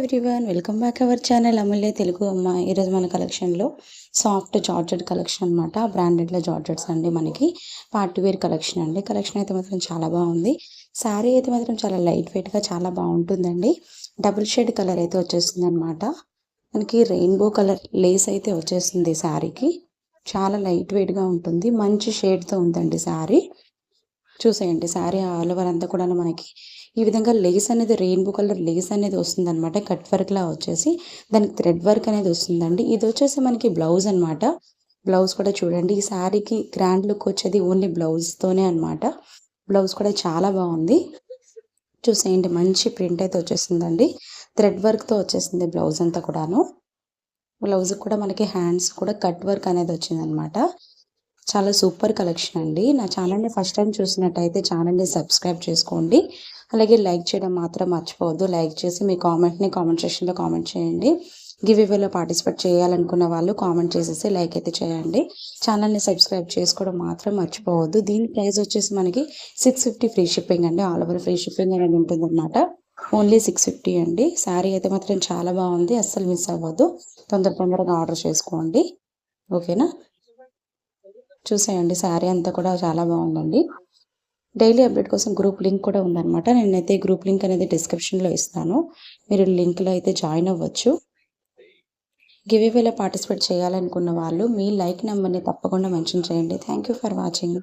Everyone, welcome back our channel Amulya Telugu Amma. ఈరోజు మన కలెక్షన్లో సాఫ్ట్ జార్జెట్ కలెక్షన్ అనమాట. బ్రాండెడ్లో జార్జెట్స్ అండి. మనకి పార్టీ వేర్ కలెక్షన్ అండి. కలెక్షన్ అయితే మాత్రం చాలా బాగుంది. శారీ అయితే మాత్రం చాలా లైట్ వెయిట్గా చాలా బాగుంటుందండి. డబుల్ షేడ్ కలర్ అయితే వచ్చేస్తుంది అనమాట. మనకి రెయిన్బో కలర్ లేస్ అయితే వచ్చేస్తుంది శారీకి. చాలా లైట్ వెయిట్గా ఉంటుంది. మంచి షేడ్తో ఉందండి శారీ. చూసేయండి, శారీ ఆల్ ఓవర్ అంతా కూడా మనకి ఈ విధంగా లేస్ అనేది రెయిన్బో కలర్ లేస్ అనేది వస్తుంది అనమాట. కట్ వర్క్ లా వచ్చేసి దానికి థ్రెడ్ వర్క్ అనేది వస్తుందండి. ఇది వచ్చేసి మనకి బ్లౌజ్ అనమాట. బ్లౌజ్ కూడా చూడండి, ఈ శారీకి గ్రాండ్ లుక్ వచ్చేది ఓన్లీ బ్లౌజ్తోనే అనమాట. బ్లౌజ్ కూడా చాలా బాగుంది. చూసేయండి, మంచి ప్రింట్ అయితే వచ్చేసిందండి. థ్రెడ్ వర్క్తో వచ్చేసింది బ్లౌజ్ అంతా కూడాను. బ్లౌజ్ కూడా మనకి హ్యాండ్స్ కూడా కట్ వర్క్ అనేది వచ్చిందనమాట. చాలా సూపర్ కలెక్షన్ అండి. నా ఛానల్ని ఫస్ట్ టైం చూసినట్టయితే ఛానల్ని సబ్స్క్రైబ్ చేసుకోండి. అలాగే లైక్ చేయడం మాత్రం మర్చిపోవద్దు. లైక్ చేసి మీ కామెంట్ని కామెంట్ సెక్షన్లో కామెంట్ చేయండి. గివ్ ఇవేలో పార్టిసిపేట్ చేయాలనుకున్న వాళ్ళు కామెంట్ చేసేసి లైక్ అయితే చేయండి. ఛానల్ని సబ్స్క్రైబ్ చేసుకోవడం మాత్రం మర్చిపోవద్దు. దీని ప్రైస్ వచ్చేసి మనకి 650 ఫ్రీ షిప్పింగ్ అండి. ఆల్ ఓవర్ ఫ్రీ షిప్పింగ్ అనేది ఉంటుందన్నమాట. ఓన్లీ 650 అండి. శారీ అయితే మాత్రం చాలా బాగుంది. అస్సలు మిస్ అవ్వద్దు. తొందరగా ఆర్డర్ చేసుకోండి. ఓకేనా? చూసేయండి, శారీ అంతా కూడా చాలా బాగుందండి. డైలీ అప్డేట్ కోసం గ్రూప్ లింక్ కూడా ఉందన్నమాట. నేనైతే గ్రూప్ లింక్ అనేది డిస్క్రిప్షన్లో ఇస్తాను. మీరు లింక్లో అయితే జాయిన్ అవ్వచ్చు. గివ్ ఇవేలో పార్టిసిపేట్ చేయాలనుకున్న వాళ్ళు మీ లైక్ నెంబర్ని తప్పకుండా మెన్షన్ చేయండి. Thank you for watching.